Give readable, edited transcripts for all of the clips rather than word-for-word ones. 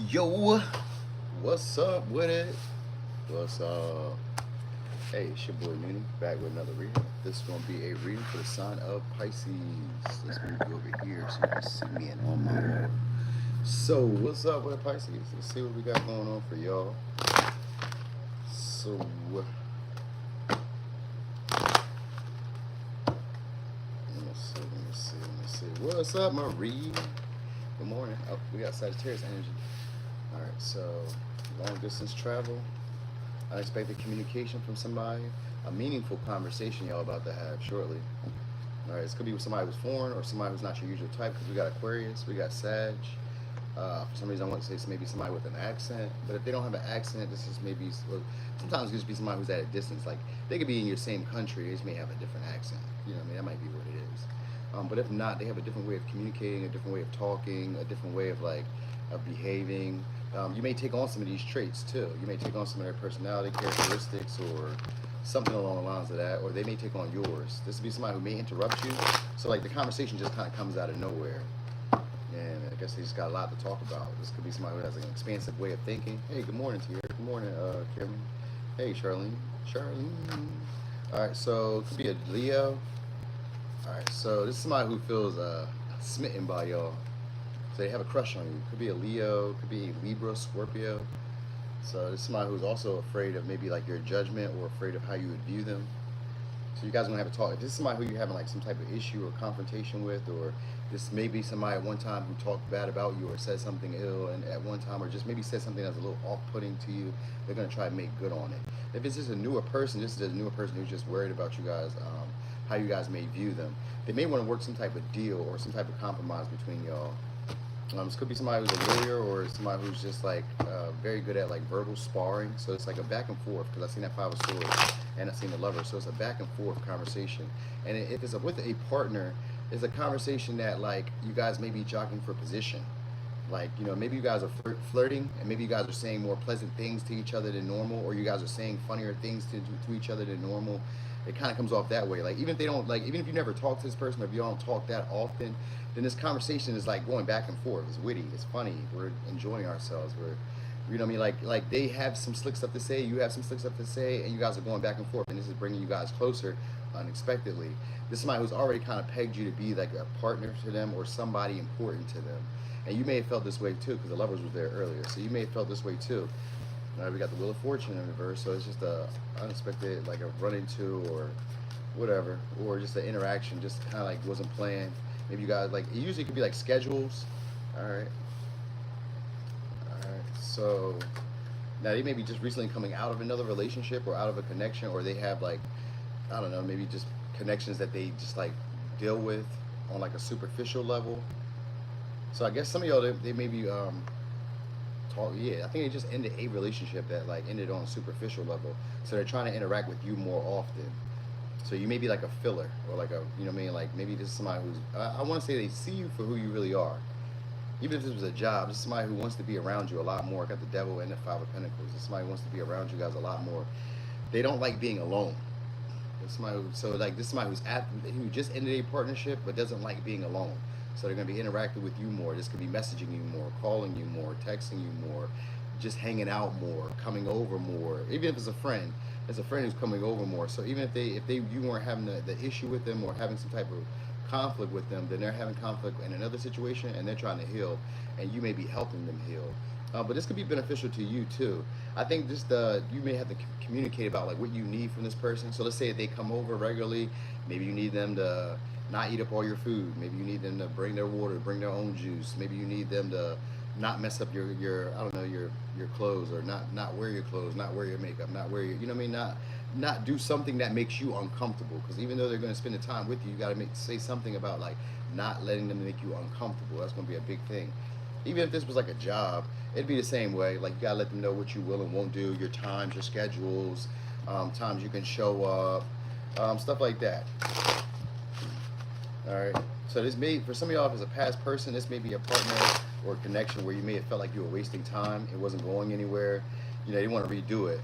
Yo, what's up with it? What's up? Hey, it's your boy Mooney back with another reading. This is going to be a reading for the sign of Pisces. Let's move you over here so you can see me in all my mode. So, what's up with Pisces? Let's see what we got going on for y'all. So, let me see. What's up, Marie? Good morning. Oh, we got Sagittarius energy. All right, so long distance travel, unexpected communication from somebody, a meaningful conversation y'all about to have shortly. All right, this could be with somebody who's foreign or somebody who's not your usual type because we got Aquarius, we got Sag. For some reason, I want to say it's maybe somebody with an accent, but if they don't have an accent, this is maybe, well, sometimes it could just be somebody who's at a distance. Like, they could be in your same country, they just may have a different accent. You know what I mean? That might be what it is. But if not, they have a different way of communicating, a different way of talking, a different way of behaving. You may take on some of these traits too. You may take on some of their personality characteristics or something along the lines of that, or they may take on yours. This would be somebody who may interrupt you. So like the conversation just kind of comes out of nowhere. And I guess they just got a lot to talk about. This could be somebody who has like an expansive way of thinking. Hey, good morning to you. Good morning, Kevin. Hey, Charlene. All right, so it could be a Leo. All right, so this is somebody who feels smitten by y'all. So they have a crush on you. Could be a Leo, could be a Libra, Scorpio. So this is somebody who's also afraid of maybe like your judgment or afraid of how you would view them. So you guys are gonna have a talk. If this is somebody who you're having like some type of issue or confrontation with, or this may be somebody at one time who talked bad about you or said something ill and at one time, or just maybe said something that's a little off-putting to you, they're gonna try to make good on it. If it's just a newer person, this is a newer person who's just worried about you guys, how you guys may view them. They may want to work some type of deal or some type of compromise between y'all. This could be somebody who's a lawyer or somebody who's just like very good at like verbal sparring. So it's like a back and forth because I've seen that Five of Swords and I've seen the Lover. So it's a back and forth conversation. And if it's with a partner, it's a conversation that like you guys may be jockeying for position. Like, you know, maybe you guys are flirting and maybe you guys are saying more pleasant things to each other than normal, or you guys are saying funnier things to each other than normal. It kind of comes off that way. Like, even if they don't, like, even if you never talk to this person, or if you don't talk that often, then this conversation is like going back and forth. It's witty, it's funny, we're enjoying ourselves, you know what I mean? Like they have some slick stuff to say, you have some slick stuff to say, and you guys are going back and forth, and this is bringing you guys closer unexpectedly. This is somebody who's already kind of pegged you to be like a partner to them or somebody important to them. And you may have felt this way too, because the Lovers was there earlier. So you may have felt this way too. We got the Wheel of Fortune in reverse, so it's just a unexpected, like a run into or whatever, or just an interaction, just kind of like wasn't planned. Maybe you guys like it usually could be like schedules. All right. So now they may be just recently coming out of another relationship or out of a connection, or they have like, I don't know, maybe just connections that they just like deal with on like a superficial level. So I guess some of y'all they may be yeah, I think they just ended a relationship that like ended on a superficial level. So they're trying to interact with you more often. So you may be like a filler or like a, you know what I mean? Like maybe this is somebody who's, I want to say they see you for who you really are. Even if this was a job, this is somebody who wants to be around you a lot more. I got the Devil and the Five of Pentacles. This is somebody who wants to be around you guys a lot more. They don't like being alone. So like this is somebody who just ended a partnership but doesn't like being alone. So they're going to be interacting with you more. This could be messaging you more, calling you more, texting you more, just hanging out more, coming over more. Even if it's a friend who's coming over more. So even if you weren't having the issue with them or having some type of conflict with them, then they're having conflict in another situation and they're trying to heal, and you may be helping them heal. But this could be beneficial to you too. I think just you may have to communicate about like what you need from this person. So let's say if they come over regularly, maybe you need them to not eat up all your food. Maybe you need them to bring their water, bring their own juice. Maybe you need them to not mess up your I don't know, your clothes, or not wear your clothes, not wear your makeup, not wear your, you know what I mean, not do something that makes you uncomfortable. Because even though they're going to spend the time with you, you got to say something about like not letting them make you uncomfortable. That's going to be a big thing. Even if this was like a job, it'd be the same way. Like you gotta let them know what you will and won't do, your times, your schedules, times you can show up, stuff like that. All right. So this may, for some of y'all, if it's a past person, this may be a partner or a connection where you may have felt like you were wasting time. It wasn't going anywhere. You know, you want to redo it.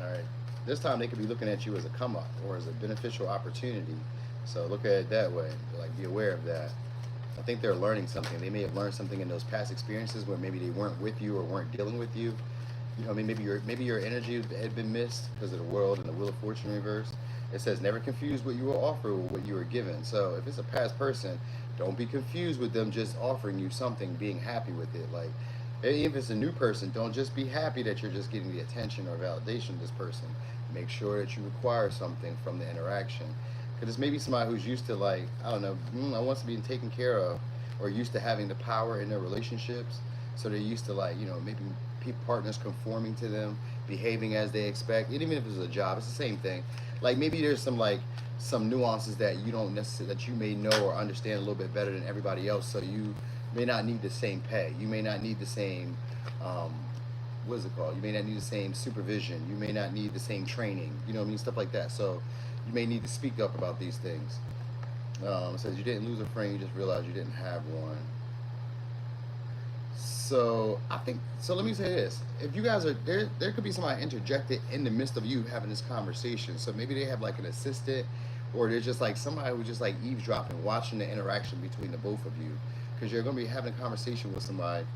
All right. This time they could be looking at you as a come up or as a beneficial opportunity. So look at it that way. Like be aware of that. I think they're learning something. They may have learned something in those past experiences where maybe they weren't with you or weren't dealing with you. You know, I mean, maybe your energy had been missed because of the world and the Wheel of Fortune reverse. It says never confuse what you were offered with what you were given. So if it's a past person, don't be confused with them just offering you something, being happy with it. Like if it's a new person, don't just be happy that you're just getting the attention or validation of this person. Make sure that you require something from the interaction. Because it's maybe somebody who's used to, like, I don't know, I want to be taken care of, or used to having the power in their relationships. So they're used to, like, maybe partners conforming to them, behaving as they expect. And even if it's a job, it's the same thing. Like maybe there's some nuances that you don't necessarily, that you may know or understand a little bit better than everybody else. So you may not need the same pay. You may not need the same, what is it called? You may not need the same supervision. You may not need the same training. You know what I mean? Stuff like that. So you may need to speak up about these things. It says you didn't lose a friend, you just realized you didn't have one. So I think, so let me say this: if you guys are there, there could be somebody interjected in the midst of you having this conversation. So maybe they have like an assistant, or they're just like somebody who's just like eavesdropping, watching the interaction between the both of you, because you're going to be having a conversation with somebody,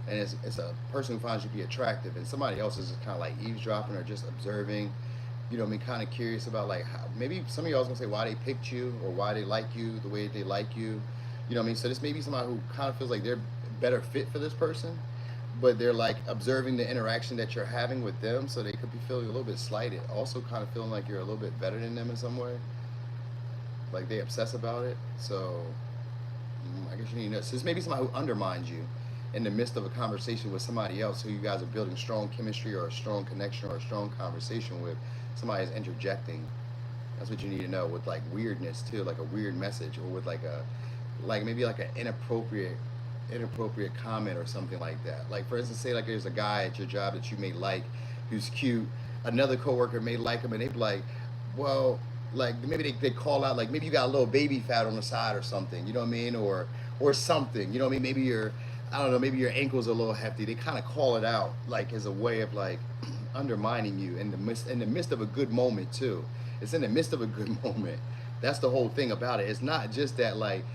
and it's a person who finds you to be attractive, and somebody else is just kind of like eavesdropping or just observing. You know what I mean? Kind of curious about like how, maybe some of y'all's gonna say why they picked you or why they like you the way they like you. You know what I mean? So this may be somebody who kind of feels like they're better fit for this person, but they're like observing the interaction that you're having with them, so they could be feeling a little bit slighted. Also, kind of feeling like you're a little bit better than them in some way, like they obsess about it. So I guess you need to know. So this may be somebody who undermines you in the midst of a conversation with somebody else who you guys are building strong chemistry or a strong connection or a strong conversation with. Somebody is interjecting. That's what you need to know, with like weirdness too, like a weird message, or with like maybe like an inappropriate comment or something like that. Like for instance, say like there's a guy at your job that you may like, who's cute. Another coworker may like him, and they be like, well, like maybe they call out, like maybe you got a little baby fat on the side or something. You know what I mean? Or something. You know what I mean? Maybe I don't know, maybe your ankles are a little hefty. They kind of call it out like as a way of like undermining you in the midst of a good moment too. It's in the midst of a good moment. That's the whole thing about it. It's not just that like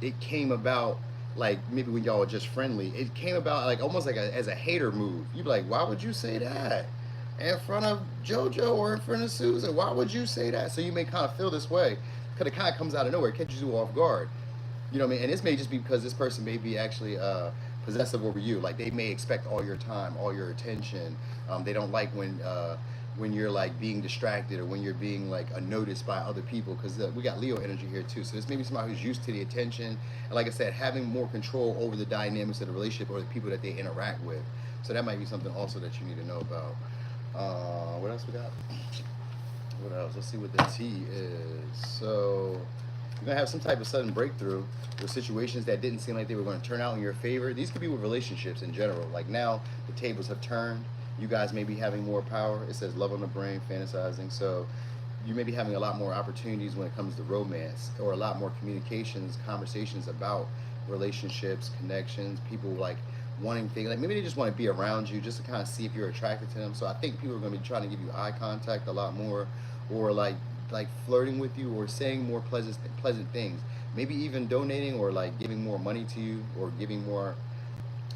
it came about like maybe when y'all were just friendly. It came about like almost like as a hater move. You'd be like, why would you say that in front of JoJo or in front of Susan? Why would you say that? So you may kind of feel this way because it kind of comes out of nowhere. It catches you off guard. You know what I mean? And this may just be because this person may be actually possessive over you. Like they may expect all your time, all your attention. They don't like when you're like being distracted or when you're being like unnoticed by other people, because we got Leo energy here too. So this may be somebody who's used to the attention, and like I said, having more control over the dynamics of the relationship or the people that they interact with. So that might be something also that you need to know about. What else we got? What else? Let's see what the T is. So you're gonna have some type of sudden breakthrough with situations that didn't seem like they were going to turn out in your favor. These could be with relationships in general. Like now the tables have turned. You guys may be having more power. It says love on the brain, fantasizing. So you may be having a lot more opportunities when it comes to romance, or a lot more communications, conversations about relationships, connections, people like wanting things. Like maybe they just want to be around you just to kind of see if you're attracted to them. So I think people are going to be trying to give you eye contact a lot more, or like flirting with you, or saying more pleasant things. Maybe even donating, or like giving more money to you, or giving more.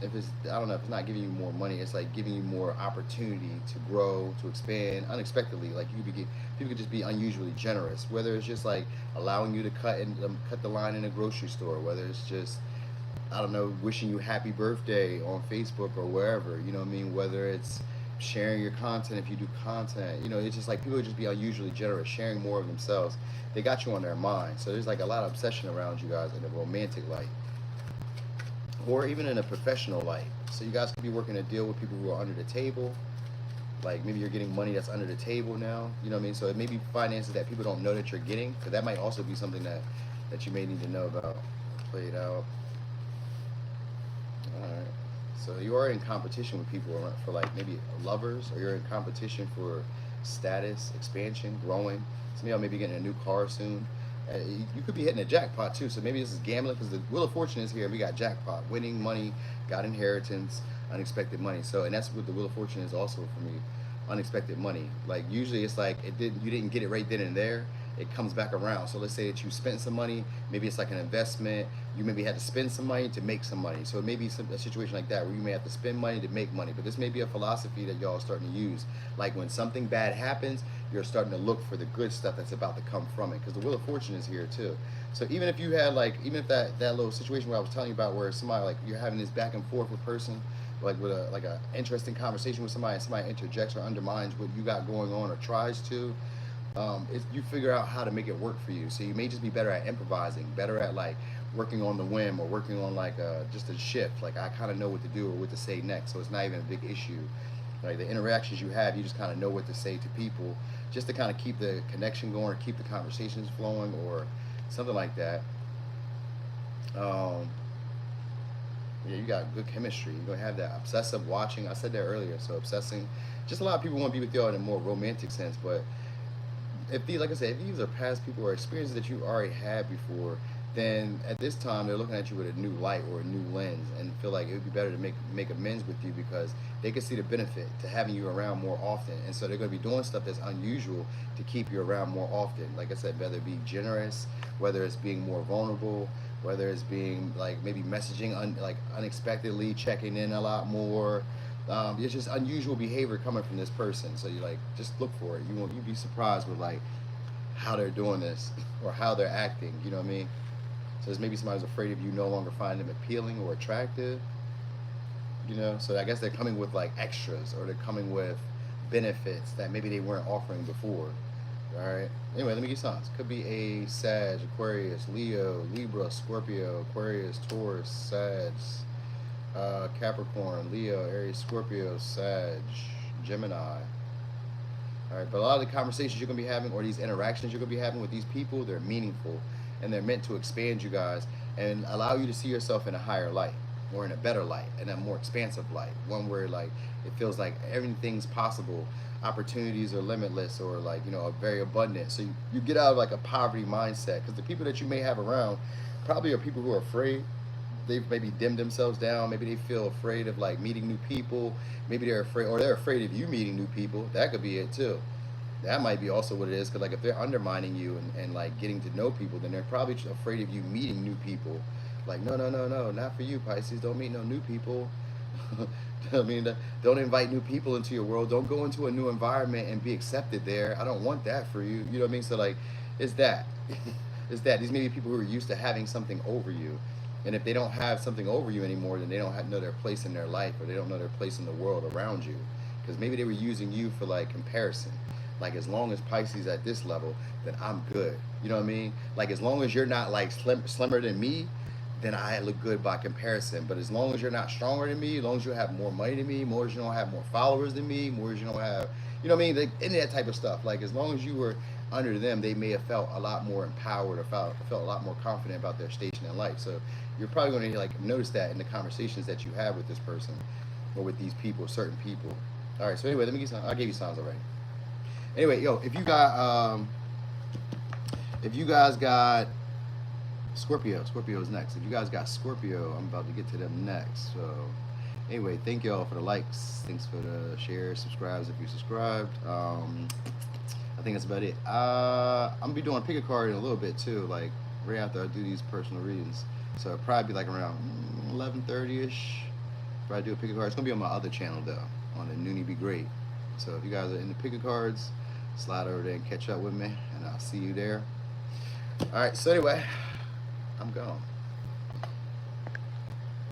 If it's, I don't know, if it's not giving you more money, it's like giving you more opportunity to grow, to expand unexpectedly. Like people could just be unusually generous. Whether it's just like allowing you to cut the line in a grocery store, whether it's just, I don't know, wishing you happy birthday on Facebook or wherever. You know what I mean? Whether it's sharing your content, if you do content, you know, it's just like people would just be unusually generous, sharing more of themselves. They got you on their mind. So there's like a lot of obsession around you guys in a romantic light, or even in a professional light. So you guys could be working a deal with people who are under the table. Like maybe you're getting money that's under the table now. You know what I mean? So it may be finances that people don't know that you're getting, because that might also be something that you may need to know about. Play it out. All right. So you are in competition with people for like maybe lovers, or you're in competition for status, expansion, growing. Some of y'all may be getting a new car soon. You could be hitting a jackpot too. So maybe this is gambling, because the Wheel of Fortune is here. We got jackpot, winning money, got inheritance, unexpected money. So, and that's what the Wheel of Fortune is also for me, unexpected money. Like usually it's like you didn't get it right then and there, it comes back around. So let's say that you spent some money, maybe it's like an investment. You maybe had to spend some money to make some money. So it may be a situation like that where you may have to spend money to make money. But this may be a philosophy that y'all are starting to use. Like when something bad happens, you're starting to look for the good stuff that's about to come from it, because the Wheel of Fortune is here too. So even if you had like, even if that little situation where I was telling you about, where somebody, like, you're having this back and forth with person, like with a interesting conversation with somebody, and somebody interjects or undermines what you got going on or tries to, you figure out how to make it work for you. So you may just be better at improvising, better at like working on the whim, or working on like just a shift. Like I kind of know what to do or what to say next, so it's not even a big issue. Like the interactions you have, you just kind of know what to say to people, just to kind of keep the connection going, or keep the conversations flowing, or something like that. Um, yeah, you got good chemistry. You're gonna have that obsessive watching. I said that earlier. So obsessing. Just a lot of people want to be with y'all in a more romantic sense, but if these, like I said, if these are past people or experiences that you already had before, then at this time they're looking at you with a new light or a new lens, and feel like it would be better to make amends with you, because they can see the benefit to having you around more often, and so they're going to be doing stuff that's unusual to keep you around more often. Like I said, whether it be generous, whether it's being more vulnerable, whether it's being like maybe messaging like unexpectedly, checking in a lot more. It's just unusual behavior coming from this person. So you like just look for it. You'd be surprised with like how they're doing this or how they're acting. You know what I mean? So there's maybe somebody who's afraid of you no longer finding them appealing or attractive. You know, so I guess they're coming with like extras, or they're coming with benefits that maybe they weren't offering before. All right. Anyway, let me get signs. Could be a Sag, Aquarius, Leo, Libra, Scorpio, Aquarius, Taurus, Sag, Capricorn, Leo, Aries, Scorpio, Sag, Gemini. All right, but a lot of the conversations you're gonna be having, or these interactions you're gonna be having with these people, they're meaningful, and they're meant to expand you guys and allow you to see yourself in a higher light, or in a better light, in a more expansive light, one where like it feels like everything's possible, opportunities are limitless, or like, you know, are very abundant. So you get out of like a poverty mindset, because the people that you may have around probably are people who are afraid. They've maybe dimmed themselves down. Maybe they feel afraid of like meeting new people. Maybe they're afraid, or they're afraid of you meeting new people. That could be it too. That might be also what it is. Because like if they're undermining you and like getting to know people, then they're probably afraid of you meeting new people. Like, no, no, no, no, not for you, Pisces. Don't meet no new people. I mean, don't invite new people into your world. Don't go into a new environment and be accepted there. I don't want that for you. You know what I mean? So like, it's that. It's that. These may be people who are used to having something over you. And if they don't have something over you anymore, then they don't know their place in their life, or they don't know their place in the world around you. Because maybe they were using you for like comparison. Like, as long as Pisces at this level, then I'm good. You know what I mean? Like, as long as you're not like slimmer than me, then I look good by comparison. But as long as you're not stronger than me, as long as you have more money than me, more as you don't have more followers than me, more as you don't have, you know what I mean? Like, any of that type of stuff. Like, as long as you were under them, they may have felt a lot more empowered, or felt a lot more confident about their station in life. So you're probably going to like notice that in the conversations that you have with this person, or with these people, certain people. All right. So anyway, let me get some. I gave you signs already. Anyway, yo, if you guys got Scorpio's next. If you guys got Scorpio, I'm about to get to them next. So anyway, thank y'all for the likes. Thanks for the shares, subscribes if you subscribed. I think that's about it. I'm gonna be doing a pick a card in a little bit too, like right after I do these personal readings. So it'll probably be like around 11:30ish. Probably do a pick a card. It's gonna be on my other channel though, on the Noonie Be Great. So if you guys are into pick a cards, slide over there and catch up with me, and I'll see you there. All right. So anyway, I'm gone.